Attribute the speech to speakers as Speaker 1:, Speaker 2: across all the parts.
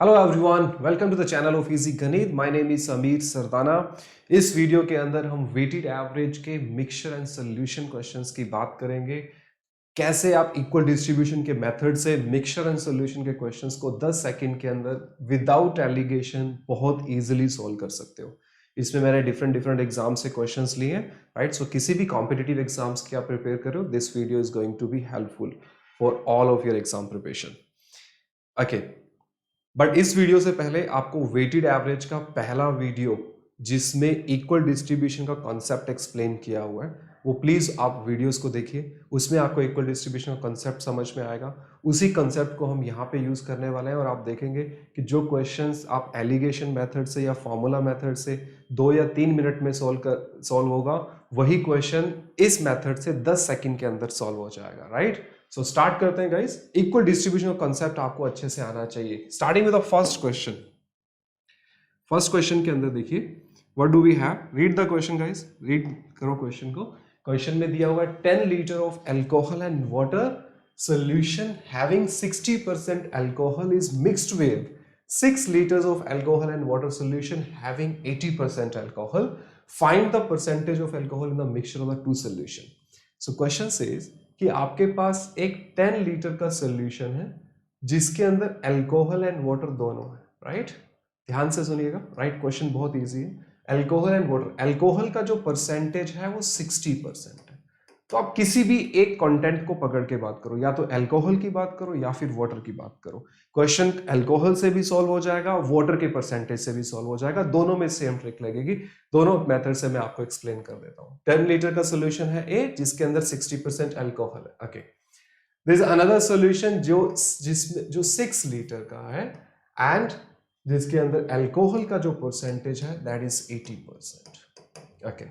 Speaker 1: Hello everyone, welcome to the channel of easy Ganit. My name is Sameer Sardana. इस video के अंदर हम वेटेड एवरेज के मिक्सचर एंड सॉल्यूशन क्वेश्चंस की बात करेंगे। कैसे आप इक्वल डिस्ट्रीब्यूशन के मेथड से मिक्सचर एंड सॉल्यूशन के क्वेश्चंस को 10 सेकंड के अंदर विदाउट एलिगेशन बहुत इजीली सॉल्व कर सकते हो। इसमें मैंने डिफरेंट एग्जाम से क्वेश्चंस लिए हैं, राइट। सो किसी भी कॉम्पिटिटिव एग्जाम्स की आप प्रिपेयर करो, this video is going to be helpful for all of your exam preparation. Okay, but इस वीडियो से पहले आपको वेटेड एवरेज का पहला वीडियो जिसमें इक्वल डिस्ट्रीब्यूशन का कॉन्सेप्ट एक्सप्लेन किया हुआ है, वो प्लीज आप वीडियोस को देखिए। उसमें आपको इक्वल डिस्ट्रीब्यूशन का कॉन्सेप्ट समझ में आएगा। उसी कॉन्सेप्ट को हम यहाँ पे यूज करने वाले हैं और आप देखेंगे कि जो क्वेश्चंस आप एलिगेशन मेथड से या फॉर्मूला मेथड से 2 या 3 मिनट में सॉल्व होगा, वही क्वेश्चन इस मेथड से 10 सेकंड के अंदर सॉल्व हो जाएगा, राइट। सो स्टार्ट करते हैं गाइस। इक्वल डिस्ट्रीब्यूशन का कांसेप्ट आपको अच्छे से आना चाहिए। Starting with the first question. First question के अंदर देखिए, what do we have. Read the question guys, read करो क्वेश्चन को। क्वेश्चन में दिया हुआ है 10 litre of alcohol and water solution having 60% alcohol is mixed with 6 liters of alcohol and water solution having 80% alcohol. Find the percentage of alcohol in the mixture of the two solution. So question says कि आपके पास एक 10 litre का solution है जिसके अंदर alcohol and water दोनों है, right. ध्यान से सुनिएगा, राइट। क्वेश्चन बहुत इजी है। अल्कोहल एंड वाटर, अल्कोहल का जो परसेंटेज है वो 60% है। तो आप किसी भी एक कंटेंट को पकड़ के बात करो, या तो अल्कोहल की बात करो या फिर वाटर की बात करो। क्वेश्चन अल्कोहल से भी सॉल्व हो जाएगा, वाटर के परसेंटेज से भी सॉल्व हो जाएगा। दोनों में सेम ट्रिक लगेगी। दोनों मेथड से मैं आपको एक्सप्लेन कर देता हूं। 10 लीटर का सोल्यूशन है ए, जिसके अंदर 60% अल्कोहल है। Okay, there is another solution जो 6 लीटर का है एंड जिसके अंदर अल्कोहल का जो परसेंटेज है that is 80%। Okay,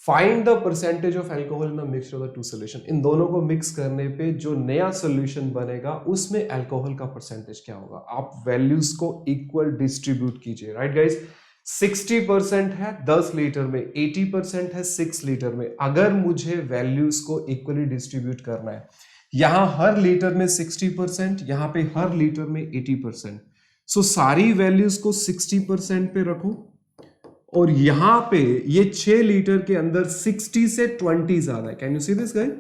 Speaker 1: find the percentage of alcohol in the mixture of the two solution. इन दोनों को मिक्स करने पे जो नया सोल्यूशन बनेगा उसमें अल्कोहल का परसेंटेज क्या होगा। आप वैल्यूज को इक्वल डिस्ट्रीब्यूट कीजिए, राइट गाइस। 60% है 10 लीटर में, 80% है 6 लीटर में। अगर मुझे वैल्यूज को इक्वली डिस्ट्रीब्यूट करना है, यहां हर लीटर में 60%, यहां पे हर लीटर में 80%। सो सारी वैल्यूज को 60% पे रखो और यहां पे ये 6 लीटर के अंदर 60 से 20 ज्यादा है। Can you see this guys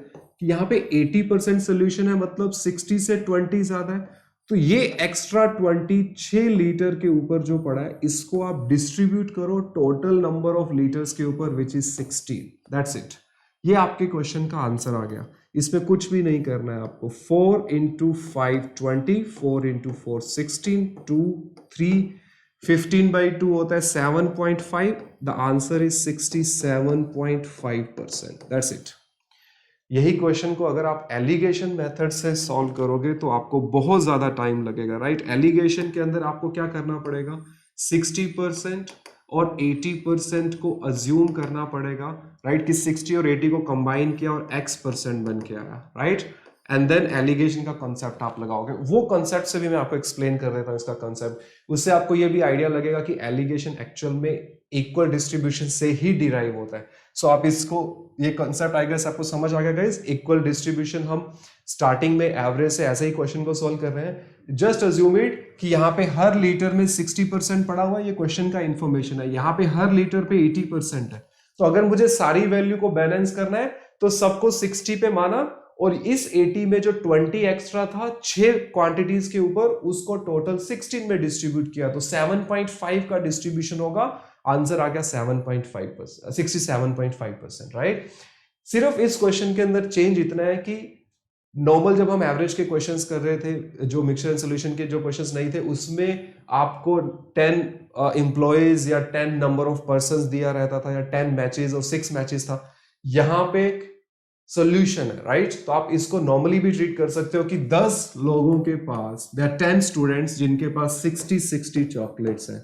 Speaker 1: कि यहां पे 80% सोल्यूशन है, मतलब 60 से 20 ज्यादा है। तो ये एक्स्ट्रा 20 6 लीटर के ऊपर जो पड़ा है, इसको आप डिस्ट्रीब्यूट करो टोटल नंबर ऑफ लीटर्स के ऊपर, विच इज 16। That's it. ये आपके क्वेश्चन का आंसर आ गया। इसमें कुछ भी नहीं करना है आपको। 4 इंटू 5 20, 4 इंटू 4 16, 2 3, 15/2 होता है 7.5। The answer is 67.5%। That's it. यही क्वेश्चन को अगर आप एलिगेशन मेथड से सॉल्व करोगे तो आपको बहुत ज्यादा टाइम लगेगा, राइट। एलिगेशन के अंदर आपको क्या करना पड़ेगा, 60% और 80% को अज्यूम करना पड़ेगा, राइट, कि 60 और 80 को कंबाइन किया और x% बन के आया, राइट। एंड देन एलिगेशन का कॉन्सेप्ट आप लगाओगे। वो कॉन्सेप्ट से भी मैं आपको एक्सप्लेन कर देता हूं इसका कॉन्सेप्ट। उससे आपको ये भी आइडिया लगेगा कि एलिगेशन एक्चुअल में इक्वल डिस्ट्रीब्यूशन से ही डिराइव होता है। सो आप इसको, ये कॉन्सेप्ट आई गेस आपको समझ आ गया गाइस। इक्वल डिस्ट्रीब्यूशन हम स्टार्टिंग में एवरेज से ऐसे ही क्वेश्चन को सॉल्व कर रहे हैं। जस्ट अज्यूम इट कि यहाँ पे हर लीटर में 60% पड़ा हुआ है, ये क्वेश्चन का इंफॉर्मेशन है। यहाँ पे हर लीटर पे 80% है। तो अगर मुझे सारी वैल्यू को बैलेंस करना है तो सबको 60 पे माना और इस 80 में जो 20 एक्स्ट्रा था 6 क्वांटिटीज के ऊपर, उसको टोटल 16 में डिस्ट्रीब्यूट किया तो 7.5 का डिस्ट्रीब्यूशन होगा। आंसर आ गया 7.5%, 67.5%, राइट। सिर्फ इस क्वेश्चन के अंदर चेंज इतना है कि नॉर्मल जब हम एवरेज के क्वेश्चंस कर रहे थे, जो मिक्सचर एंड सॉल्यूशन के जो क्वेश्चंस नहीं थे, उसमें आपको 10 एम्प्लॉयज या 10 नंबर ऑफ पर्संस दिया रहता था, या 10 मैचेस और 6 मैचेस था। यहां पे सोल्यूशन है, राइट। तो आप इसको नॉर्मली भी ट्रीट कर सकते हो कि 10 लोगों के पास, देयर आर 10 स्टूडेंट्स जिनके पास 60 चॉकलेट्स हैं,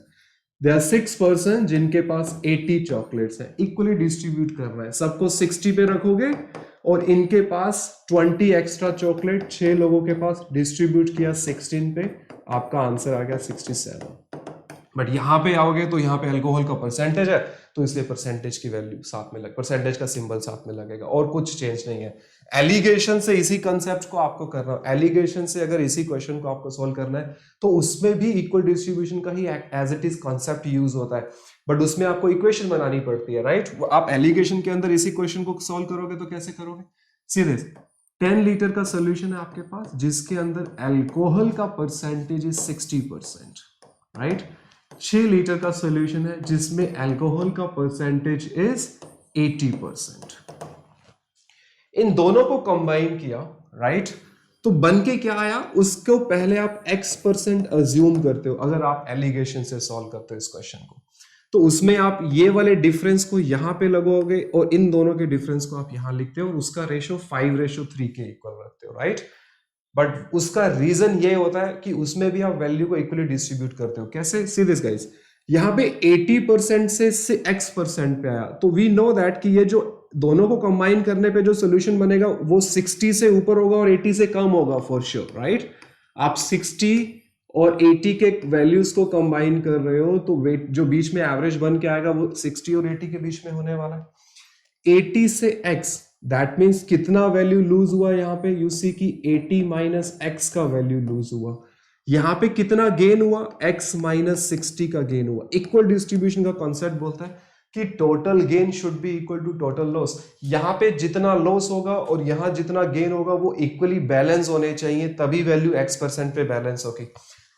Speaker 1: देयर आर 6 पर्सन जिनके पास 80 चॉकलेट्स हैं। इक्वली डिस्ट्रीब्यूट करना है, सबको 60 पे रखोगे और इनके पास 20 एक्स्ट्रा चॉकलेट 6 लोगों के पास डिस्ट्रीब्यूट किया 16 पे, आपका आंसर आ गया 67। बट यहाँ पे आओगे तो यहाँ पे अल्कोहल का परसेंटेज है, तो इसलिए परसेंटेज की वैल्यू साथ में परसेंटेज का सिंबल साथ में लगेगा, और कुछ चेंज नहीं है। एलिगेशन से इसी कंसेप्ट को आपको करना है, एलिगेशन से अगर इसी क्वेश्चन को आपको सोल्व करना है तो उसमें भी इक्वल डिस्ट्रीब्यूशन का ही as it is concept use होता है, बट उसमें आपको इक्वेशन बनानी पड़ती है, राइट। आप एलिगेशन के अंदर इसी क्वेश्चन को सोल्व करोगे तो कैसे करोगे, सीधे 10 लीटर का सोल्यूशन है आपके पास जिसके अंदर अल्कोहल का परसेंटेज इज 60%, राइट। 6 लीटर का सोल्यूशन है जिसमें अल्कोहल का परसेंटेज इज 80%। इन दोनों को कंबाइन किया, राइट, तो बन के क्या आया, उसको पहले आप x% अज्यूम करते हो अगर आप एलिगेशन से सॉल्व करते हो इस क्वेश्चन को, तो उसमें आप ये वाले डिफरेंस को यहां पे लगोगे और इन दोनों के डिफरेंस को आप यहां लिखते हो और उसका रेशो 5:3 के इक्वल रखते हो, राइट। बट उसका रीजन ये होता है कि उसमें भी आप वैल्यू को इक्वली डिस्ट्रीब्यूट करते हो। कैसे, सी दिस गाइस, यहाँ पे 80% से x% पे आया, तो वी नो दैट कि ये जो दोनों को कंबाइन करने पे जो सोल्यूशन बनेगा वो 60 से ऊपर होगा और 80 से कम होगा फॉर श्योर, राइट। आप 60 और 80 के वैल्यूज को कंबाइन कर रहे हो तो वेट जो बीच में एवरेज बन के आएगा वो 60 और 80 के बीच में होने वाला है। 80 से x, दैट मीन्स कितना वैल्यू लूज हुआ यहाँ पे, यू सी की 80 माइनस x का वैल्यू लूज हुआ। यहाँ पे कितना गेन हुआ, x माइनस 60 का गेन हुआ। इक्वल डिस्ट्रीब्यूशन का कॉन्सेप्ट बोलता है कि total gain should be equal to total loss. यहाँ पे जितना लॉस होगा और यहाँ जितना गेन होगा वो इक्वली बैलेंस होने चाहिए, तभी वैल्यू x% पे बैलेंस होगी।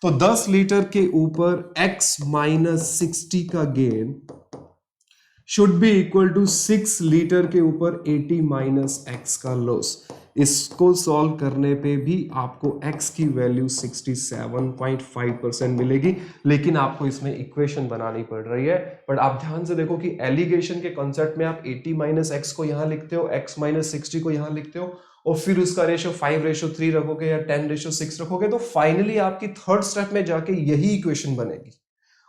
Speaker 1: तो 10 लीटर के ऊपर x माइनस 60 का gain should be equal to 6 litre के ऊपर 80 माइनस x का लॉस। इसको सॉल्व करने पे भी आपको x की वैल्यू 67.5% मिलेगी, लेकिन आपको इसमें इक्वेशन बनानी पड़ रही है। बट आप ध्यान से देखो कि एलिगेशन के कॉन्सेप्ट में आप 80 माइनस x को यहां लिखते हो, x माइनस 60 को यहां लिखते हो और फिर उसका रेशो 5:3 रखोगे या 10:6 रखोगे, तो फाइनली आपकी थर्ड स्टेप में जाके यही इक्वेशन बनेगी।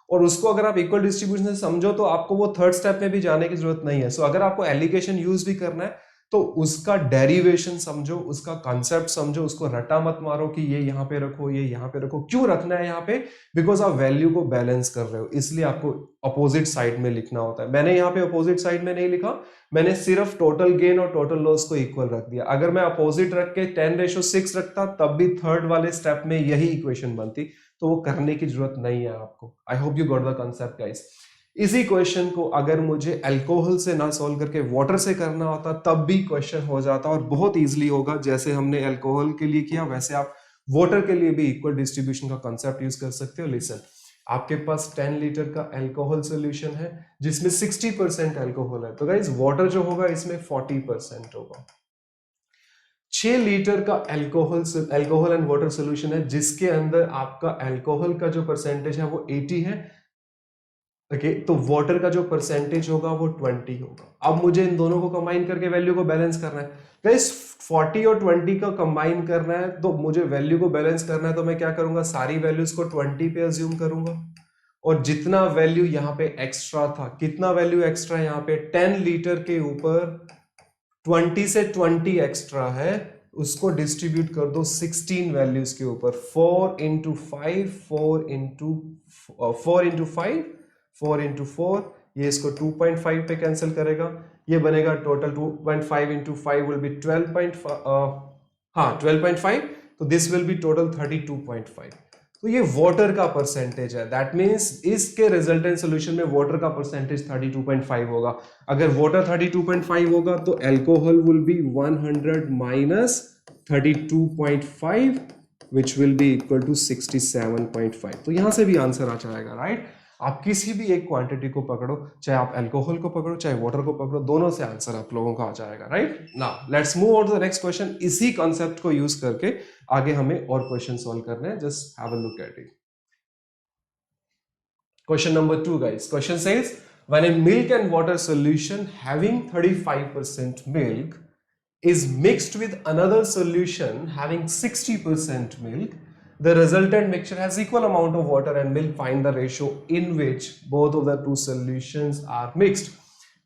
Speaker 1: और उसको अगर आप इक्वल डिस्ट्रीब्यूशन से समझो तो आपको वो थर्ड स्टेप में भी जाने की जरूरत नहीं है। सो अगर आपको एलिगेशन यूज भी करना है तो उसका डेरिवेशन समझो, उसका कॉन्सेप्ट समझो, उसको रटा मत मारो कि ये यहाँ पे रखो, ये यहाँ पे रखो। क्यों रखना है यहाँ पे, बिकॉज आप वैल्यू को बैलेंस कर रहे हो, इसलिए आपको अपोजिट साइड में लिखना होता है। मैंने यहाँ पे अपोजिट साइड में नहीं लिखा, मैंने सिर्फ टोटल गेन और टोटल लॉस को इक्वल रख दिया। अगर मैं अपोजिट रख के 10:6 रखता तब भी थर्ड वाले स्टेप में यही इक्वेशन बनती, तो वो करने की जरूरत नहीं है आपको। I hope you got the concept guys. इसी क्वेश्चन को अगर मुझे अल्कोहल से ना सॉल्व करके वाटर से करना होता तब भी क्वेश्चन हो जाता और बहुत इजीली होगा। जैसे हमने अल्कोहल के लिए किया वैसे आप वाटर के लिए भी इक्वल डिस्ट्रीब्यूशन का कॉन्सेप्ट यूज कर सकते हो। लिसन, आपके पास 10 लीटर का अल्कोहल सॉल्यूशन है जिसमें 60% अल्कोहल है, तो गाइस वाटर जो होगा इसमें 40% होगा। 6 लीटर का अल्कोहल एंड वाटर सॉल्यूशन है जिसके अंदर आपका अल्कोहल का जो परसेंटेज है वो 80 है, ओके, तो वाटर का जो परसेंटेज होगा वो 20 होगा। अब मुझे इन दोनों को कंबाइन करके वैल्यू को बैलेंस करना है। गाइस 40 और 20 का कंबाइन करना है तो मुझे वैल्यू को बैलेंस करना है, तो मैं क्या करूंगा, सारी वैल्यूज को 20 पे अज्यूम करूंगा और जितना वैल्यू यहाँ पे एक्स्ट्रा था, कितना वैल्यू एक्स्ट्रा यहाँ पे 10 लीटर के ऊपर 20 से 20 एक्स्ट्रा है, उसको डिस्ट्रीब्यूट कर दो 16 वैल्यूज के ऊपर। 4 इंटू 5, 4 इंटू 5, 4 इंटू 4, ये इसको 2.5 पे कैंसिल करेगा, ये बनेगा टोटल 2.5 इंटू 5 विल बी 12.5, तो दिस विल बी टोटल 32.5। तो ये वाटर का परसेंटेज है, दैट मींस इसके रिजल्टेंट सॉल्यूशन में वाटर का परसेंटेज 32.5 होगा। अगर वाटर 32.5 होगा तो alcohol will be 100 minus 32.5 which will be equal to 67.5। तो यहां से भी आंसर आ जाएगा, राइट। आप किसी भी एक क्वांटिटी को पकड़ो, चाहे आप अल्कोहल को पकड़ो चाहे वाटर को पकड़ो, दोनों से आंसर आप लोगों का आ जाएगा, right. Now let's move on to the next question. इसी कॉन्सेप्ट को यूज करके आगे हमें और क्वेश्चन सॉल्व करने हैं, just have a look at it. Question number 2 guys, question says when a milk and water solution having 35% milk is mixed with another solution having 60% milk, the resultant mixture has equal amount of water and milk, find the ratio in which both of the two solutions are mixed।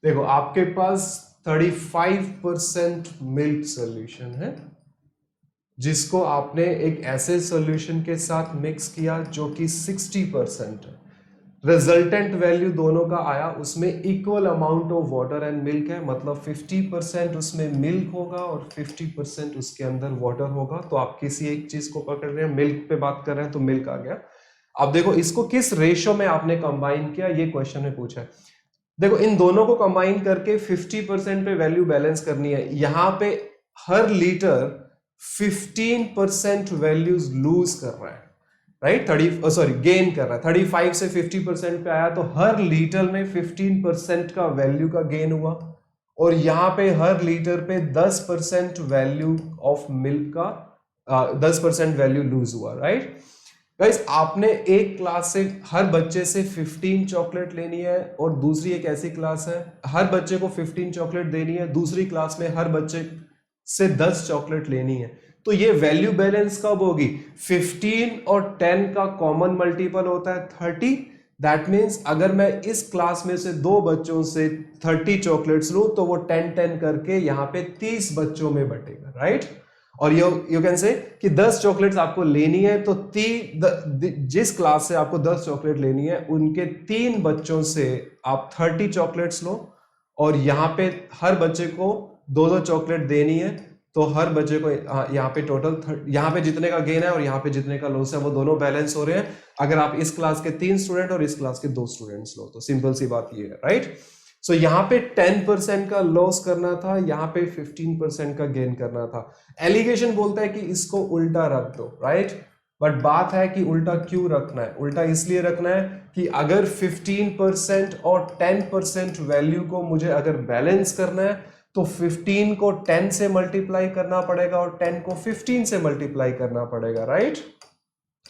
Speaker 1: देखो आपके पास 35% milk solution है जिसको आपने एक ऐसे solution के साथ mix किया जो कि 60% है, रिजल्टेंट वैल्यू दोनों का आया, उसमें equal amount of water and milk है, मतलब 50% उसमें मिल्क होगा और 50% उसके अंदर वाटर होगा। तो आप किसी एक चीज को पकड़ रहे हैं, मिल्क पे बात कर रहे हैं तो मिल्क आ गया। अब देखो इसको किस रेशो में आपने कंबाइन किया, ये क्वेश्चन में पूछा है। देखो इन दोनों को कंबाइन करके 50% पे वैल्यू बैलेंस करनी है। यहां पे हर लीटर 15% वैल्यूज लूज कर रहा है, राइट, 30 गेन कर रहा है। 35 से 50% पे आया तो हर लीटर में 15% का वैल्यू का गेन हुआ, और यहां पे हर लीटर पे 10% वैल्यू ऑफ मिल्क का 10% वैल्यू लूज हुआ, राइट। गाइस आपने एक क्लास से हर बच्चे से 15 चॉकलेट लेनी है, और दूसरी एक ऐसी क्लास है हर बच्चे को 15 चॉकलेट देनी है, दूसरी क्लास में हर बच्चे से 10 चॉकलेट लेनी है। तो ये वैल्यू बैलेंस कब होगी? 15 और 10 का कॉमन मल्टीपल होता है 30। दैट मीन्स अगर मैं इस क्लास में से दो बच्चों से 30 चॉकलेट्स लूं तो वो 10-10 करके यहां पे 30 बच्चों में बटेगा, राइट। और यू कैन से कि 10 चॉकलेट्स आपको लेनी है, तो जिस क्लास से आपको 10 चॉकलेट लेनी है उनके 3 बच्चों से आप 30 चॉकलेट्स लो, और यहां पे हर बच्चे को 2-2 चॉकलेट देनी है। तो हर बच्चे को यहाँ पे टोटल यहाँ पे जितने का गेन है और यहाँ पे जितने का लॉस है वो दोनों बैलेंस हो रहे हैं। अगर आप इस क्लास के 3 स्टूडेंट और इस क्लास के 2 स्टूडेंट्स लो तो सिंपल सी बात ये है, राइट। सो यहाँ पे 10% का लॉस करना था, यहाँ पे 15% का गेन करना था। एलिगेशन बोलता है कि इसको उल्टा रख दो, राइट। बट बात है कि उल्टा क्यों रखना है? उल्टा इसलिए रखना है कि अगर 15% और 10% वैल्यू को मुझे अगर बैलेंस करना है तो 15 को 10 से मल्टीप्लाई करना पड़ेगा और 10 को 15 से मल्टीप्लाई करना पड़ेगा, राइट।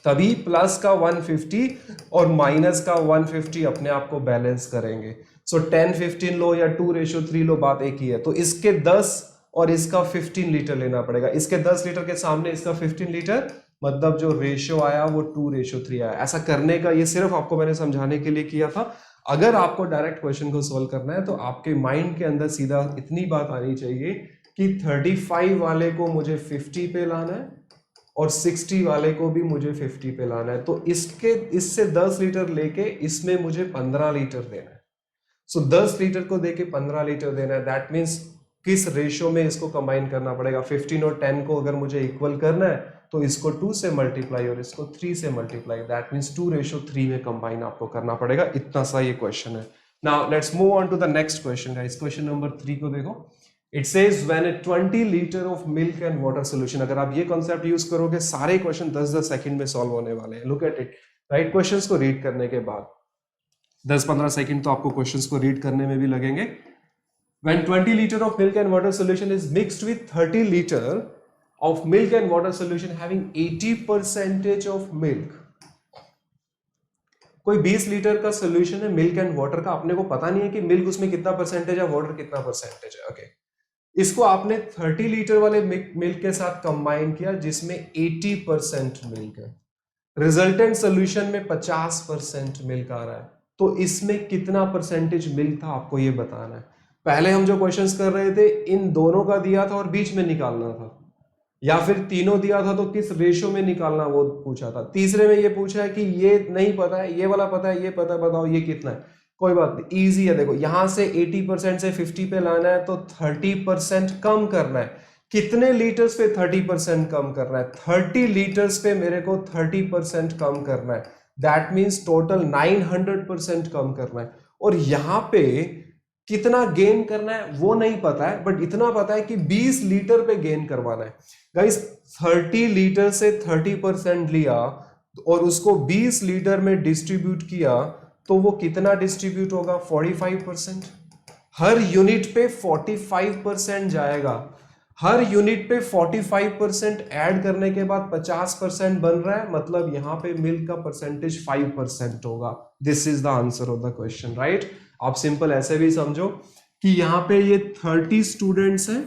Speaker 1: तभी प्लस का 150 और माइनस का 150 अपने आप को बैलेंस करेंगे। सो 10-15 लो या 2:3 लो, बात एक ही है। तो इसके 10 और इसका 15 लीटर लेना पड़ेगा। इसके 10 लीटर के सामने इसका 15 लीटर, मतलब जो रेशियो आया वो 2:3 आया। ऐसा करने का ये सिर्फ आपको मैंने समझाने के लिए किया था। अगर आपको डायरेक्ट क्वेश्चन को सोल्व करना है तो आपके माइंड के अंदर सीधा इतनी बात आनी चाहिए कि 35 वाले को मुझे 50 पे लाना है और 60 वाले को भी मुझे 50 पे लाना है। तो इससे 10 लीटर लेके इसमें मुझे 15 लीटर देना है। सो 10 लीटर को देके 15 लीटर देना है। दैट मीन्स किस रेशियो में इसको कंबाइन करना पड़ेगा? 15 और 10 को अगर मुझे इक्वल करना है तो इसको 2 से मल्टीप्लाई और इसको 3 से मल्टीप्लाई, दैट मीन्स 2:3 में कंबाइन आपको करना पड़ेगा। इतना सा ये क्वेश्चन है। Now let's move on to the next question guys. Question number 3 को देखो। It says when 20 litre of milk and water solution. अगर आप ये कॉन्सेप्ट यूज करोगे सारे क्वेश्चन 10-10 सेकंड में सॉल्व होने वाले हैं। Look at it, right. Questions को रीड करने के बाद 10-15 सेकंड तो आपको क्वेश्चंस को रीड करने में भी लगेंगे। When 20 liter of milk and water solution is mixed with 30 liter of milk and water solution having 80% of milk. कोई 20 लीटर का सोल्यूशन है मिल्क एंड वाटर का, अपने को पता नहीं है कि मिल्क उसमें कितना परसेंटेज है, वाटर कितना परसेंटेज है। ओके, इसको आपने 30 लीटर वाले मिल्क के साथ कंबाइन किया जिसमें 80% मिल्क है। रिजल्टेंट सोल्यूशन में 50% मिल्क आ रहा है। तो इसमें कितना परसेंटेज मिल्क था आपको ये बताना है। पहले हम जो क्वेश्चंस कर रहे थे इन दोनों का दिया था और बीच में निकालना था, या फिर तीनों दिया था तो किस रेशो में निकालना वो पूछा था। तीसरे में ये पूछा है कि ये नहीं पता है, ये वाला पता है, ये पता है, बताओ ये कितना है। कोई बात नहीं, इजी है। देखो यहां से 80% से 50 पे लाना है तो 30% कम करना है। कितने लीटर्स पे 30% कम करना है? 30 लीटर्स पे मेरे को 30% कम करना है। दैट मीन्स टोटल 900% कम करना है। और यहां पे कितना गेन करना है वो नहीं पता है, बट इतना पता है कि 20 लीटर पे गेन करवाना है। गाइस 30 लीटर से 30% लिया और उसको 20 लीटर में डिस्ट्रीब्यूट किया तो वो कितना डिस्ट्रीब्यूट होगा? 45%। हर यूनिट पे 45% जाएगा। हर यूनिट पे 45% ऐड करने के बाद 50% बन रहा है, मतलब यहां पे मिल्क का परसेंटेज 5% होगा। This is the answer of the question, right. आप सिंपल ऐसे भी समझो कि यहाँ पे ये 30 स्टूडेंट्स हैं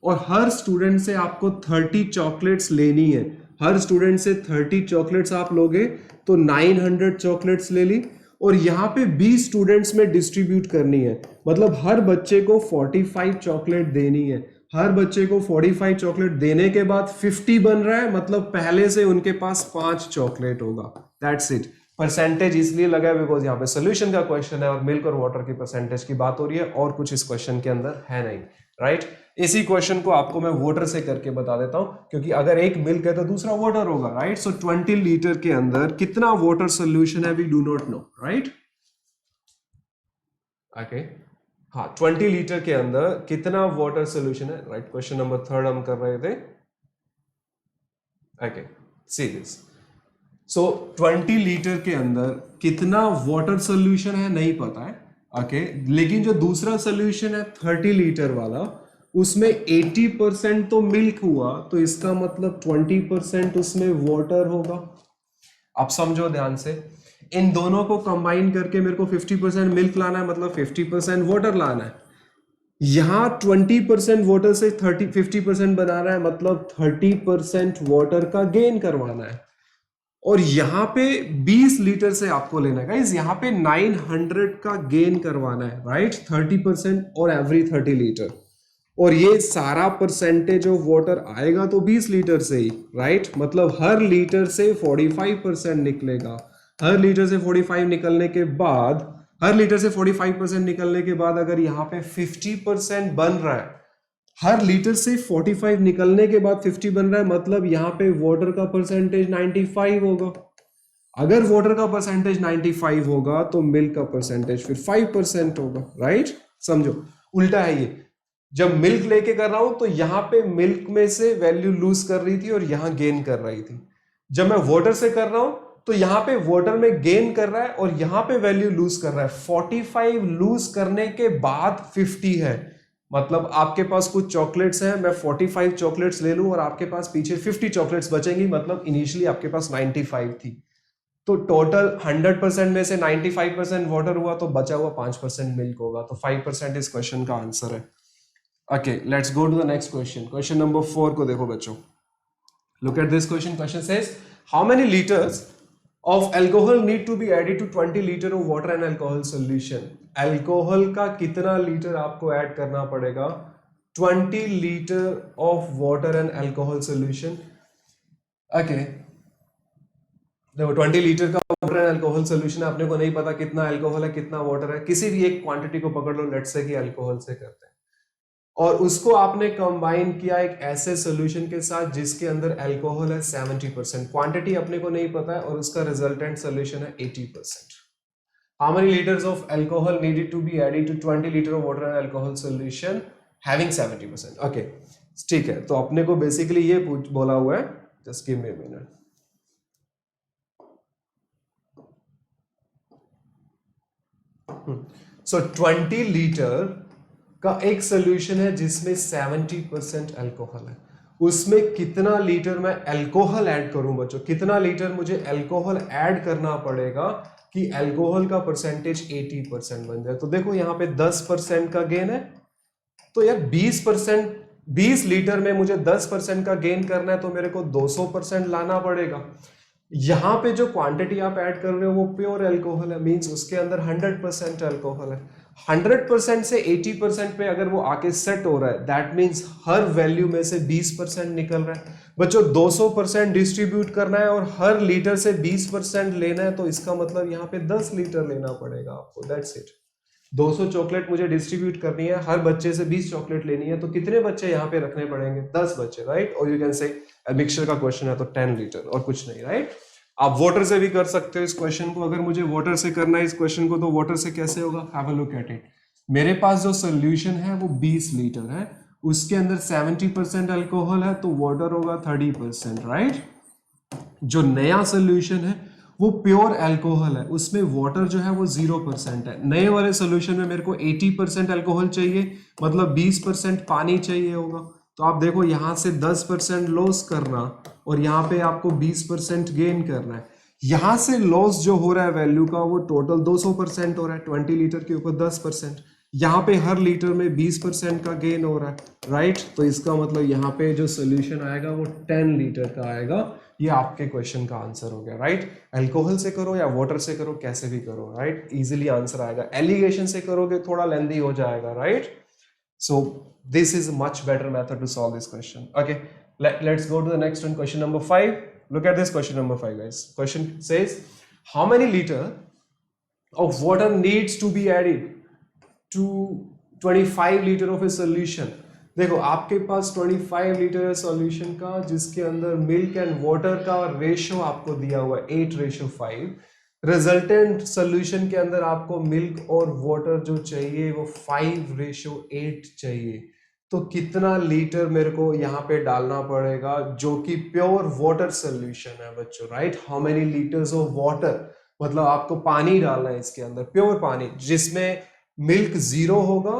Speaker 1: और हर स्टूडेंट से आपको 30 चॉकलेट्स लेनी है। हर स्टूडेंट से 30 चॉकलेट्स आप लोगे तो 900 चॉकलेट्स ले ली, और यहाँ पे 20 स्टूडेंट्स में डिस्ट्रीब्यूट करनी है, मतलब हर बच्चे को 45 चॉकलेट देनी है। हर बच्चे को 45 चॉकलेट देने के बाद 50 बन रहा है, मतलब पहले से उनके पास 5 चॉकलेट होगा। That's it. परसेंटेज इसलिए लगा है बिकॉज यहाँ पे सोल्यूशन का क्वेश्चन है और मिल्क और वाटर की परसेंटेज की बात हो रही है, और कुछ इस क्वेश्चन के अंदर है नहीं, राइट। इसी क्वेश्चन को आपको मैं वाटर से करके बता देता हूं, क्योंकि अगर एक मिल्क है तो दूसरा वाटर होगा, राइट। सो 20 लीटर के अंदर कितना वाटर सोल्यूशन है we do not know, right. Okay, हाँ, 20 लीटर के अंदर कितना वाटर सोल्यूशन है, राइट। क्वेश्चन नंबर 3 हम कर रहे थे। Okay, see this. So 20 litre के अंदर कितना वाटर सोल्यूशन है नहीं पता है, ओके। लेकिन जो दूसरा सोल्यूशन है 30 लीटर वाला, उसमें 80% तो मिल्क हुआ, तो इसका मतलब 20% उसमें वाटर होगा। अब समझो ध्यान से, इन दोनों को कंबाइन करके मेरे को 50% मिल्क लाना है, मतलब 50% वाटर लाना है। यहां 20% वाटर से 50% बना रहा है, मतलब 30% वाटर का गेन करवाना है। और यहां पे 20 लीटर से आपको लेना है गाइस, यहां पे 900 का गेन करवाना है, राइट। 30% और एवरी 30 लीटर, और ये सारा परसेंटेज ऑफ वाटर आएगा तो 20 लीटर से ही, राइट। मतलब हर लीटर से 45% निकलेगा। हर लीटर से 45 निकलने के बाद, हर लीटर से 45% निकलने के बाद अगर यहाँ पे 50% बन रहा है, हर लीटर से 45 निकलने के बाद 50 बन रहा है, मतलब यहाँ पे वाटर का परसेंटेज 95 होगा। अगर वाटर का परसेंटेज 95 होगा तो मिल्क का परसेंटेज फिर 5% होगा, राइट। समझो, उल्टा है ये। जब मिल्क लेके कर रहा हूं तो यहां पे मिल्क में से वैल्यू लूज कर रही थी और यहां गेन कर रही थी। जब मैं वाटर से कर रहा हूं तो यहां पे वाटर में गेन कर रहा है और यहां पे वैल्यू लूज कर रहा है। 45 लूज करने के बाद 50 है, मतलब आपके पास कुछ चॉकलेट्स हैं, मैं 45 चॉकलेट्स ले लूं और आपके पास पीछे 50 चॉकलेट्स बचेंगी, मतलब इनिशियली आपके पास 95 थी। तो टोटल 100% में से 95% वाटर हुआ, तो बचा हुआ 5% मिल्क होगा। तो 5% इस क्वेश्चन का आंसर है। Okay, let's go to the next question. Question number 4 को देखो बच्चों, look at this question. Question says how many litres of alcohol need to be added to 20 liter of water and alcohol solution। Alcohol का कितना litre आपको add करना पड़ेगा 20 litre of water and alcohol solution. Okay, देखो 20 litre का water and alcohol solution है, अपने को नहीं पता कितना अल्कोहल है कितना वाटर है, किसी भी एक क्वांटिटी को पकड़ लो, लेट्स से कि अल्कोहल से करते हैं, और उसको आपने कंबाइन किया एक ऐसे सॉल्यूशन के साथ जिसके अंदर अल्कोहल है 70%, क्वांटिटी अपने को नहीं पता है, और उसका रिजल्टेंट सॉल्यूशन है 80%। How many litres of alcohol needed to be added to 20 litre of water and alcohol solution having 70%। Okay, ठीक है, तो अपने को बेसिकली ये बोला हुआ है, just give me a minute. So 20 litre का एक सोल्यूशन है जिसमें 70% अल्कोहल है, उसमें कितना लीटर मैं अल्कोहल ऐड करूं बच्चों, कितना लीटर मुझे अल्कोहल ऐड करना पड़ेगा कि अल्कोहल का परसेंटेज 80% बन जाए। तो देखो यहां पे 10% का गेन है, तो यार 20%, 20 लीटर में मुझे 10% का गेन करना है, तो मेरे को 200% लाना पड़ेगा। यहां पे जो क्वांटिटी आप ऐड कर रहे हो वो प्योर अल्कोहल है, मींस उसके अंदर 100% अल्कोहल है। 100% से 80% पे अगर वो आके सेट हो रहा है, दैट मींस हर वैल्यू में से 20% निकल रहा है। बच्चों 200% डिस्ट्रीब्यूट करना है और हर लीटर से 20% लेना है, तो इसका मतलब यहाँ पे 10 लीटर लेना पड़ेगा आपको, दैट्स इट। 200 चॉकलेट मुझे डिस्ट्रीब्यूट करनी है, हर बच्चे से 20 चॉकलेट लेनी है, तो कितने बच्चे यहाँ पे रखने पड़ेंगे, 10 बच्चे, राइट। और यू कैन से मिक्सचर का क्वेश्चन है तो 10 लीटर और कुछ नहीं, राइट। आप वाटर से भी कर सकते हो इस क्वेश्चन को, अगर मुझे वाटर से करना है इस क्वेश्चन को, तो वाटर से कैसे होगा, have a look at it. मेरे पास जो सोल्यूशन है वो 20 लीटर है, उसके अंदर 70% अल्कोहल है, तो वाटर होगा 30%, राइट। जो नया सोल्यूशन है वो प्योर अल्कोहल है, उसमें वाटर जो है वो 0% है। नए वाले सोल्यूशन में मेरे को 80% अल्कोहल चाहिए, मतलब 20% पानी चाहिए होगा। तो आप देखो यहां से 10% लॉस करना और यहाँ पे आपको 20% गेन करना है। यहां से लॉस जो हो रहा है वैल्यू का वो टोटल 200% हो रहा है, 20 लीटर के ऊपर 10%। यहाँ पे हर लीटर में 20% का गेन हो रहा है, राइट। तो इसका मतलब यहाँ पे जो सोल्यूशन आएगा वो 10 लीटर का आएगा। ये आपके क्वेश्चन का आंसर हो गया, राइट। अल्कोहल से करो या वाटर से करो, कैसे भी करो, राइट, इजीली आंसर आएगा। एलिगेशन से करोगे थोड़ा लेंदी हो जाएगा, right. So this is a much better method to solve this question. Okay, let's go to the next one. Question number 5. Look at this question number 5, guys. Question says, how many litre of water needs to be added to 25 litre of a solution. देखो आपके पास 25 litre है solution का, जिसके अंदर milk and water का ratio आपको दिया हुआ है 8:5। रिजल्टेंट सोल्यूशन के अंदर आपको मिल्क और वाटर जो चाहिए वो 5:8 चाहिए। तो कितना लीटर मेरे को यहाँ पे डालना पड़ेगा, जो कि प्योर वाटर सोल्यूशन है बच्चों, right. How many litres of water, मतलब आपको पानी डालना है इसके अंदर, प्योर पानी, जिसमें मिल्क 0 होगा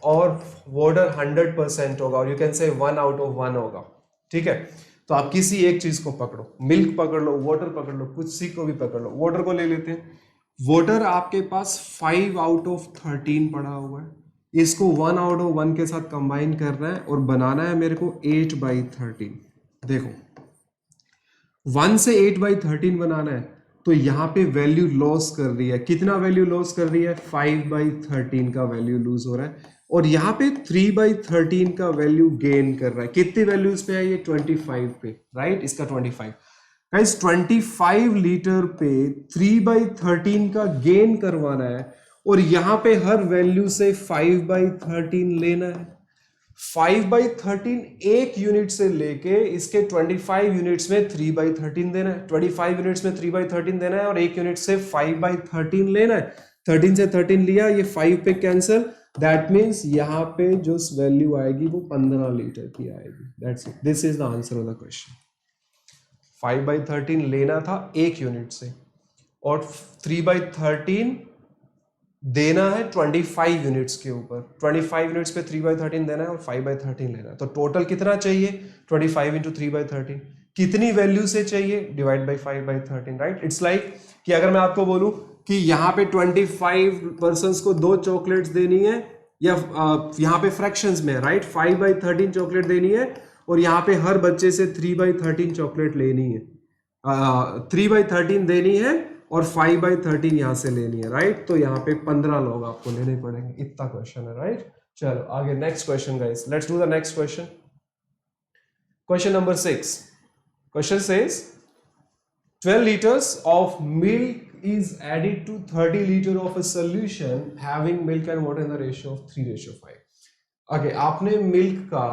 Speaker 1: और वाटर 100% होगा, और यू कैन से 1/1 होगा। ठीक है, तो आप किसी एक चीज को पकड़ो, मिल्क पकड़ लो, वाटर पकड़ लो, कुछ सी को भी पकड़ लो। वाटर को ले लेते हैं। वाटर आपके पास 5/13 पड़ा हुआ है, इसको 1/1 के साथ कंबाइन करना है और बनाना है मेरे को 8/13। देखो 1 से 8/13 बनाना है, तो यहाँ पे वैल्यू लॉस कर रही है। कितना वैल्यू लॉस कर रही है? 5/13 का वैल्यू लूज हो रहा है, और यहाँ पे 3/13 का वैल्यू गेन कर रहा है। कितनी वैल्यूज पे है ये? 25 पे, राइट। इसका 25 गाइस, 25 लीटर पे 3/13 का गेन करवाना है, और यहाँ पे हर वैल्यू से 5/13 लेना है। 5/13 एक यूनिट से लेके इसके 25 यूनिट्स में 3/13 देना है, 25 यूनिट्स में 3/13 देना है, और एक यूनिट से 5/13 लेना है। 13 से 13 लिया, ये 5 पे कैंसिल, दैट मीन्स यहाँ पे जो वैल्यू आएगी वो 15 लीटर की आएगी। That's it, this is the answer of the question. 5/13 लेना था एक यूनिट से, और 3/13 देना है 25 यूनिट्स के ऊपर। 25 यूनिट्स पे 3/13 देना है और 5/13 लेना है। तो टोटल कितना चाहिए? 25 इंटू 3/13। कितनी वैल्यू से चाहिए? Divide by 5/13, right. It's like कि अगर मैं आपको बोलूं कि यहाँ पे 25 पर्सन को 2 चॉकलेट्स देनी है, या यहाँ पे फ्रैक्शंस में, राइट, 5/13 चॉकलेट देनी है, और यहाँ पे हर बच्चे से 3/13 चॉकलेट लेनी है, 3/13 देनी है, और 5/13 यहां से लेनी है, राइट। तो यहाँ पे 15 लोग आपको लेने पड़ेंगे। इतना क्वेश्चन है, राइट। चलो आगे next question guys, let's do the next question. Question number 6। Question says 12 liters of milk is added to 30 liter of a solution having milk and water in the ratio of 3:5। Okay, आपने milk का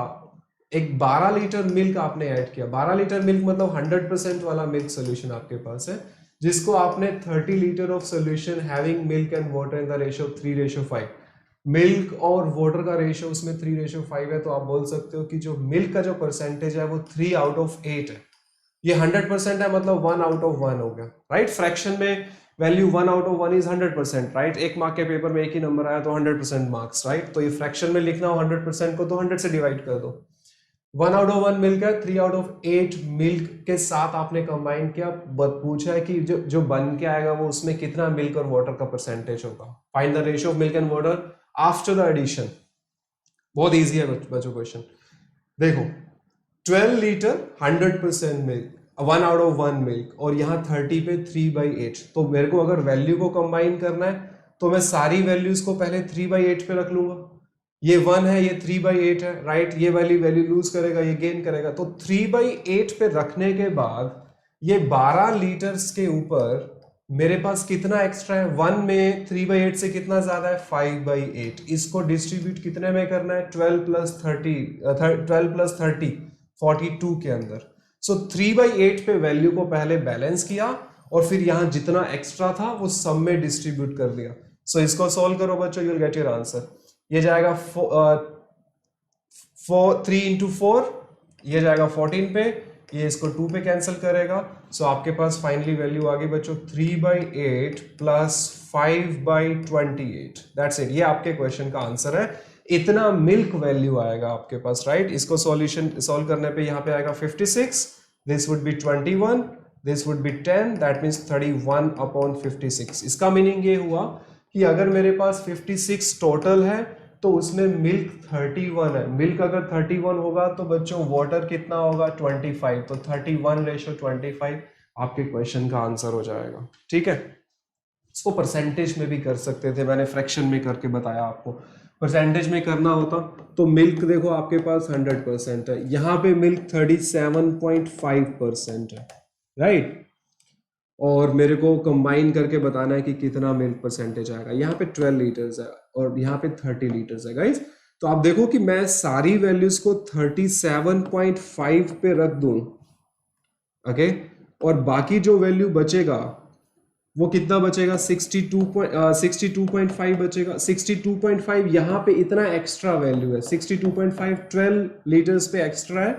Speaker 1: एक 12 litre milk आपने add किया। 12 litre milk मतलब 100% वाला milk solution आपके पास है, जिसको आपने 30 litre of solution having milk and water in the ratio 3:5। Milk और वाटर का रेशियो उसमें 3:5 है, तो आप बोल सकते हो कि जो मिल्क का जो परसेंटेज है वो 3/8 है। ये 100% है, मतलब 1/1 हो गया, राइट। फ्रैक्शन में वैल्यू 1/1 इज 100%, राइट। एक मार्क के पेपर में एक ही नंबर आया तो 100% मार्क्स, राइट। तो ये फ्रैक्शन में लिखना हो 100% को, तो 100 से डिवाइड कर दो। 1/1 मिल्क है, 3/8 मिल्क के साथ आपने कंबाइन किया। पूछा है कि जो बन के आएगा वो उसमें कितना मिल्क और वाटर का परसेंटेज होगा। Find the ratio of milk and water after the addition. बहुत इजी है बच्चों क्वेश्चन। देखो 12 लीटर 100% मिल्क, 1/1 मिल्क, और यहाँ 30 पे 3/8। तो मेरे को अगर वैल्यू को कंबाइन करना है तो मैं सारी वैल्यूज को पहले 3/8 पे रख लूंगा। ये 1 है, ये 3/8 है, राइट। ये वैल्यू लूज करेगा, ये गेन करेगा। तो 3/8 पे रखने के बाद ये 12 लीटर्स के ऊपर मेरे पास कितना एक्स्ट्रा है? 1 में 3/8 से कितना ज्यादा है? 5/8। इसको डिस्ट्रीब्यूट कितने में करना है? 12 + 30 42 के अंदर। सो 3/8 पे वैल्यू को पहले बैलेंस किया, और फिर यहां जितना एक्स्ट्रा था वो सब में डिस्ट्रीब्यूट कर दिया। सो इसको सॉल्व करो बच्चों, you will get your answer. ये जाएगा 3 × 4, ये जाएगा 14 पे, ये इसको 2 पे कैंसिल करेगा। सो आपके पास फाइनली वैल्यू आ गई बच्चों 3/8 + 5/28। दैट्स इट, ये आपके क्वेश्चन का आंसर है। इतना मिल्क वैल्यू आएगा आपके पास, राइट। इसको सॉल्यूशन सॉल्व करने पे यहाँ पे आएगा 56, this would be 21, this would be 10, that means 31/56। इसका मीनिंग ये हुआ कि अगर मेरे पास 56 टोटल है तो उसमें मिल्क 31 है। मिल्क अगर 31 होगा तो बच्चों वाटर कितना होगा? 25। तो 31:25 आपके क्वेश्चन का आंसर हो जाएगा। ठीक है, इसको परसेंटेज में भी कर सकते थे, मैंने फ्रैक्शन में करके बताया आपको। परसेंटेज में करना होता तो मिल्क देखो आपके पास 100% है, यहाँ पे मिल्क 37.5% है, राइट। और मेरे को कंबाइन करके बताना है कि कितना मिल्क परसेंटेज आएगा। यहाँ पे 12 लीटर्स है और यहाँ पे 30 लीटर्स है गाइस। तो आप देखो कि मैं सारी वैल्यूज को 37.5 पे रख दूं, ओके, और बाकी जो वैल्यू बचेगा वो कितना बचेगा, 62.5 बचेगा। 62.5 यहाँ पे इतना एक्स्ट्रा वैल्यू है, 62.5 12 लीटर्स पे एक्स्ट्रा है,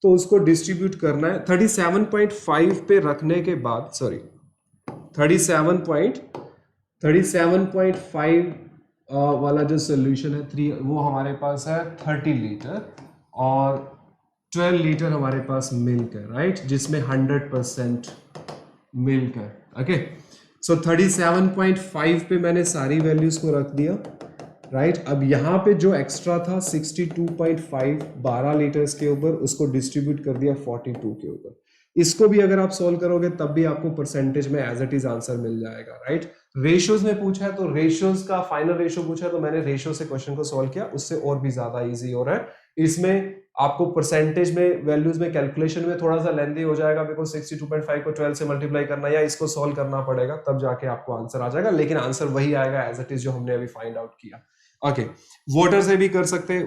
Speaker 1: तो उसको डिस्ट्रीब्यूट करना है 37.5 पे रखने के बाद, सॉरी 37.5 वाला जो सोल्यूशन है 3, वो हमारे पास है 30 लीटर और 12 लीटर हमारे पास मिल्क है, राइट, जिसमें 100% मिल्क है। ओके, सो 37.5 पे मैंने सारी वैल्यूज को रख दिया, राइट। अब यहाँ पे जो एक्स्ट्रा था 62.5 12 लीटर्स के ऊपर, उसको डिस्ट्रीब्यूट कर दिया 42 के ऊपर। इसको भी अगर आप सॉल्व करोगे तब भी आपको परसेंटेज में एज इट इज आंसर मिल जाएगा, राइट। रेशियोज में पूछा है तो रेशियोज का फाइनल रेशियो पूछा है तो मैंने रेशियो से क्वेश्चन को सॉल्व किया, उससे और भी ज्यादा इजी हो रहा है। इसमें आपको परसेंटेज में वैल्यूज में कैलकुलेशन में थोड़ा सा लेंदी हो जाएगा, बिकॉज 62.5 को 12 से मल्टीप्लाई करना या इसको सॉल्व करना पड़ेगा, तब जाके आपको आंसर आ जाएगा, लेकिन आंसर वही आएगा एज इट इज जो हमने अभी फाइंड आउट किया। ओके, वोटर से भी कर सकते हैं,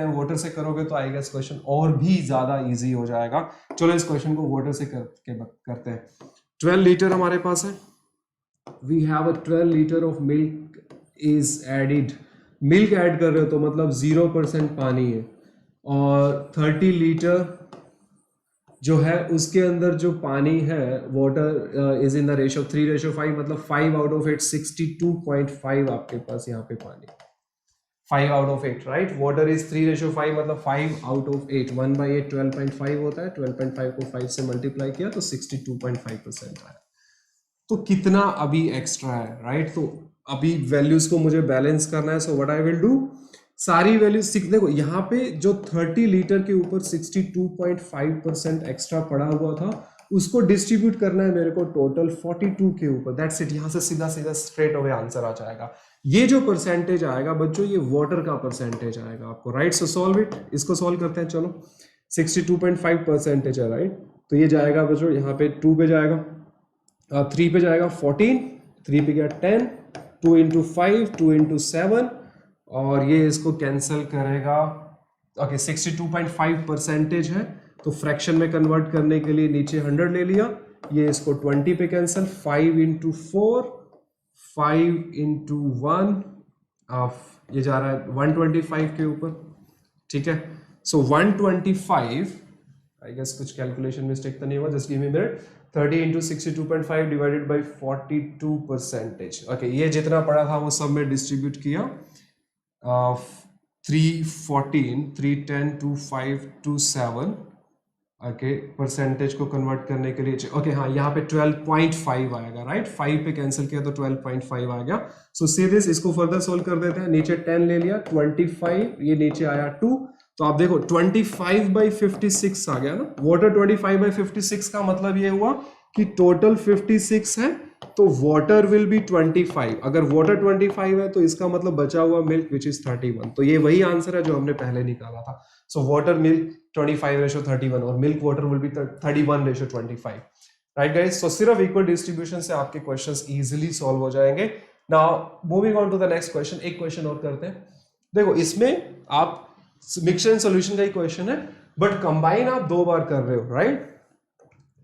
Speaker 1: वोटर से करोगे तो आई गेस क्वेश्चन और भी ज्यादा इजी हो जाएगा। चलो इस क्वेश्चन को वोटर से करते हैं। 12 लीटर हमारे पास है, we have a 12 litre of milk is added. Milk add कर रहे हो तो मतलब 0% पानी है, और 30 लीटर जो है उसके अंदर जो पानी है, water is in the ratio 3:5, मतलब 5 आउट ऑफ 8, 62.5 आपके पास यहाँ पे पानी, 5 out of 8, right. Water is 3:5, मतलब 5 आउट ऑफ 8, 1/8 12.5 होता है, 12.5 को 5 से मल्टीप्लाई किया तो 62.5% आया। तो कितना अभी एक्स्ट्रा है, राइट। तो अभी वैल्यूज को मुझे बैलेंस करना है, so what I will do, सारी वैल्यूज देखो, यहाँ पे जो 30 लीटर के ऊपर 62.5% एक्स्ट्रा पड़ा हुआ था, उसको डिस्ट्रीब्यूट करना है मेरे को टोटल 42 के ऊपर, दैट्स इट। यहाँ से सीधा सीधा स्ट्रेट अवे आंसर आ जाएगा। ये जो परसेंटेज आएगा बच्चों, ये वाटर का परसेंटेज आएगा आपको, राइट। सो सॉल्व इट, इसको सॉल्व करते हैं। चलो 62.5% है, राइट। तो ये जाएगा बच्चों, यहाँ पे 2 पे जाएगा, 3 पे जाएगा 14, 3 पे गया 10, 2 इंटू 5, 2 इंटू 7, और ये इसको कैंसिल करेगा। ओके, 62.5% है, तो फ्रैक्शन में कन्वर्ट करने के लिए नीचे 100 ले लिया, ये इसको 20 पे कैंसिल, 5 इंटू 4, 5 इंटू 1, ये जा रहा है 125 के ऊपर, ठीक है। सो 125, आई गेस कुछ कैलकुलेशन मिस्टेक तो नहीं हुआ, just give me minute, 30 into 62.5 divided by 42%। Okay, ये जितना पड़ा था वो सब में डिस्ट्रीब्यूट किया, 314, 310, 25, 27, ओके, परसेंटेज को कन्वर्ट करने के लिए, ओके हाँ, यहाँ पे 12.5 आएगा, राइट। 5 पे कैंसिल किया तो 12.5 आ गया। सो सी दिस, इसको फर्दर सोल्व कर देते हैं। नीचे 10 ले लिया, 25, ये नीचे आया 2, तो आप देखो 25/56 आ गया ना। वाटर 25/56 का मतलब ये हुआ कि टोटल 56 है, तो वाटर विल बी 25। अगर वाटर 25 है तो इसका मतलब बचा हुआ मिल्क विच इज 31। तो ये वही आंसर है जो हमने पहले निकाला था। सो वाटर मिल्क 25:31 और milk water will be 31:25, right guys. So सिर्फ इक्वल डिस्ट्रीब्यूशन से आपके क्वेश्चंस इजीली सॉल्व हो जाएंगे। Now moving on to the next question, एक क्वेश्चन और करते हैं। देखो इसमें आप मिक्सचर एंड सॉल्यूशन का ही क्वेश्चन है, बट कंबाइन आप 2 बार कर रहे हो, राइट।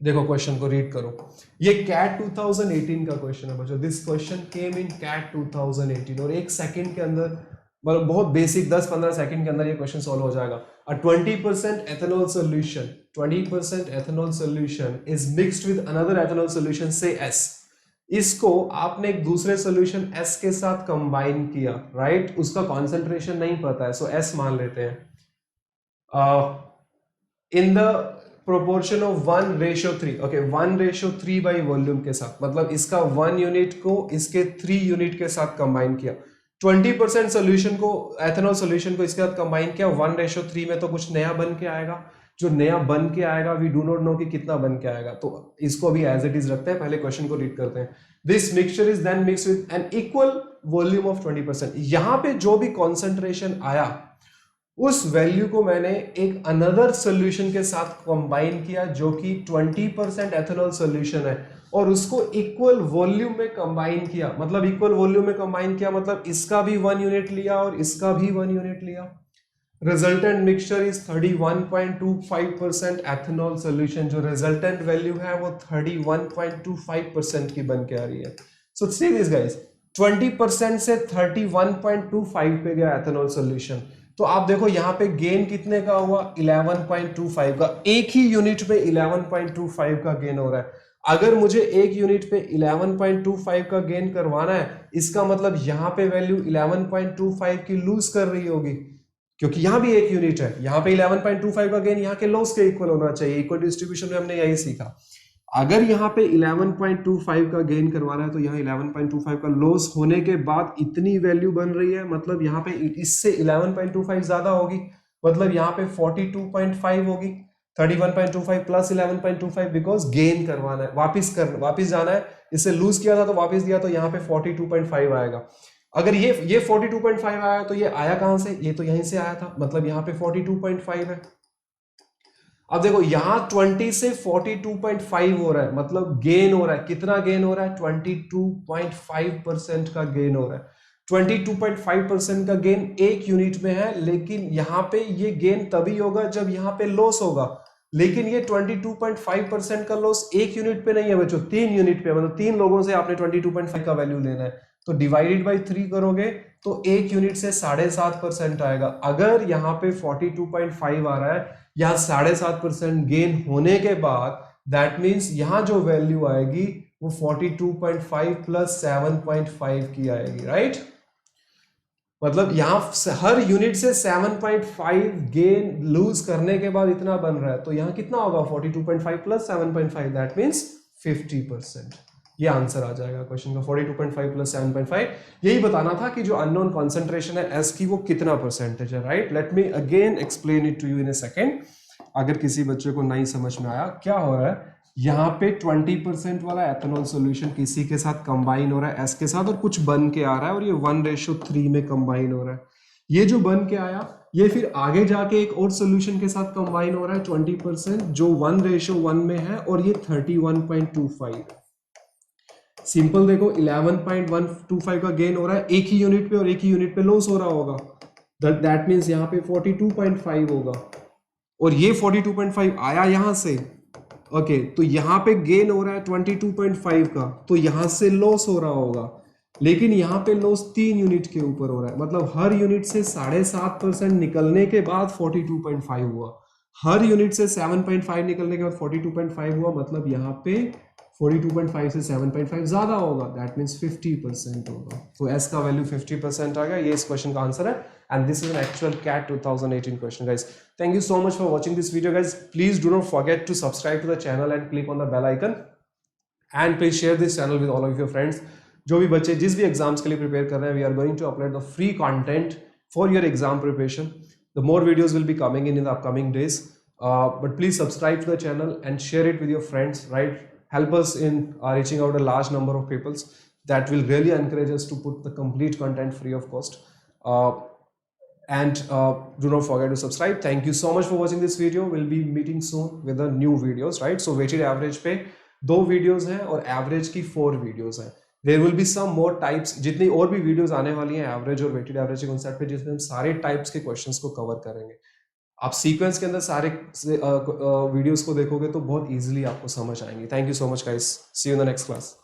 Speaker 1: देखो क्वेश्चन को रीड करो, ये कैट 2018 का क्वेश्चन है बच्चों। This question came in CAT 2018, और 1 सेकंड के अंदर, मतलब बहुत बेसिक 10-15 सेकंड के अंदर ये क्वेश्चन सॉल्व हो जाएगा। अ 20% ethanol solution, 20% ethanol solution is mixed with another ethanol solution, say S. इसको आपने एक दूसरे सोल्यूशन S के साथ कंबाइन किया, राइट। उसका कॉन्सेंट्रेशन नहीं पता है, सो S मान लेते हैं। In the proportion of 1:3, okay, 1:3 by volume के साथ, मतलब इसका 1 यूनिट को इसके 3 यूनिट के साथ कंबाइन किया। 20% सोल्यूशन को, एथेनॉल सोल्यूशन को इसके साथ कंबाइन किया 1:3 में, तो कुछ नया बन के आएगा। जो नया बन के आएगा, वी डू नॉट नो कि कितना बन के आएगा, तो इसको अभी एज इट इज रखते हैं। पहले क्वेश्चन को रीड करते हैं। This mixture is then mix with an equal volume of 20%। यहां पे जो भी कॉन्सेंट्रेशन आया, उस वैल्यू को मैंने एक अनदर सोल्यूशन के साथ कंबाइन किया जो कि 20% एथेनॉल सोल्यूशन है, और उसको इक्वल वॉल्यूम में कंबाइन किया, मतलब इक्वल वॉल्यूम में कंबाइन किया मतलब इसका भी 1 यूनिट लिया और इसका भी 1 यूनिट लिया, resultant mixture is 31.25% ethanol solution, जो रिजल्टेंट वैल्यू है वो 31.25% की बन के आ रही है। सो सी दिस गाइस, 20% से 31.25 पे गया एथेनॉल सोल्यूशन। तो आप देखो यहाँ पे गेन कितने का हुआ, 11.25 का, एक ही यूनिट पे 11.25 का गेन हो रहा है। अगर मुझे एक यूनिट पे 11.25 का गेन करवाना है, इसका मतलब यहाँ पे वैल्यू 11.25 की लूज कर रही होगी, क्योंकि यहां भी एक यूनिट है, यहां पे 11.25 का गेन यहाँ के लॉस के इक्वल होना चाहिए। इक्वल डिस्ट्रीब्यूशन में हमने यही सीखा। अगर यहाँ पे 11.25 का गेन करवाना है तो यहाँ 11.25 का लॉस होने के बाद इतनी वैल्यू बन रही है, मतलब यहाँ पे इससे 11.25 ज्यादा होगी, मतलब यहाँ पे 42.5 होगी। 31.25 प्लस 11.25 बिकॉज गेन करवाना है, वापिस जाना है, इससे लूज किया था तो वापिस दिया, तो यहाँ पे 42.5 आएगा। अगर ये 42.5 आया तो ये आया कहां से, ये तो यहीं से आया था, मतलब यहाँ पे 42.5 है। अब देखो यहां 20 से 42.5 हो रहा है, मतलब गेन हो रहा है, कितना गेन हो रहा है, 22.5% का गेन हो रहा है। 22.5% का गेन एक यूनिट में है, लेकिन यहाँ पे ये गेन तभी होगा जब यहाँ पे लॉस होगा, लेकिन ये 22.5% का लॉस एक यूनिट पे नहीं है बच्चों, 3 यूनिट पे, मतलब 3 लोगों से आपने 22.5 का वैल्यू लेना है, तो डिवाइडेड बाई 3 करोगे तो एक यूनिट से 7.5% आएगा। अगर यहाँ पे 42.5 आ रहा है, यहाँ 7.5% गेन होने के बाद, दैट मीन्स यहाँ जो वैल्यू आएगी वो 42.5 प्लस 7.5 की आएगी, राइट। मतलब यहां हर यूनिट से 7.5 गेन लूज करने के बाद इतना बन रहा है, तो यहां कितना होगा, 42.5 प्लस 7.5, दैट मीन्स 50%। ये आंसर आ जाएगा क्वेश्चन का, 42.5 प्लस 7.5। यही बताना था कि जो अननोन कॉन्सेंट्रेशन है एस की वो कितना परसेंटेज है, right. Let me again explain it to you in a second, अगर किसी बच्चे को नहीं समझ में आया। क्या हो रहा है, यहाँ पे 20% वाला एथेनॉल सॉल्यूशन किसी के साथ कंबाइन हो रहा है, एस के साथ, और कुछ बन के आ रहा है, और ये 1:3 में कंबाइन हो रहा है। ये जो बन के आया ये फिर आगे जाके एक और सॉल्यूशन के साथ कंबाइन हो रहा है 20%, जो 1:1 में है, और ये 31.25। सिंपल देखो, 11.125 का गेन हो रहा है एक ही यूनिट पे, और एक ही यूनिट पे लॉस हो रहा होगा, दैट मीन्स यहाँ पे 42.5 होगा, और ये 42.5 आया यहां से, ओके तो यहां पे गेन हो रहा है 22.5 का, तो यहां से लॉस हो रहा होगा, लेकिन यहां पे लॉस 3 यूनिट के ऊपर हो रहा है, मतलब हर यूनिट से 7.5% निकलने के बाद 42.5 हुआ, हर यूनिट से 7.5 निकलने के बाद 42.5 हुआ, मतलब यहाँ पे 42.5 से 7.5 ज्यादा होगा, दैट मीन्स 50% होगा। तो एस का वैल्यू 50% आ गया, ये इस क्वेश्चन का आंसर है, and this is an actual CAT 2018 question, guys. Thank you so much for watching this video, guys. Please do not forget to subscribe to the channel and click on the bell icon, and please share this channel with all of your friends. जो भी बच्चे जिस भी exams के लिए prepare कर रहे हैं, we are going to upload the free content for your exam preparation. The more videos will be coming in the upcoming days, but please subscribe to the channel and share it with your friends, right? Help us in reaching out a large number of people. That will really encourage us to put the complete content free of cost. And do not forget to subscribe. Thank you so much for watching this video. We'll be meeting soon with the new videos, right? So weighted average पे 2 videos हैं और average की 4 videos हैं. There will be some more types, जितनी और भी videos आने वाली हैं average और weighted average के concept पे, जिसमें हम सारे types के questions को cover करेंगे. आप सीक्वेंस के अंदर सारे वीडियोस को देखोगे तो बहुत इजीली आपको समझ आएंगे। Thank you so much guys, see you in the next class.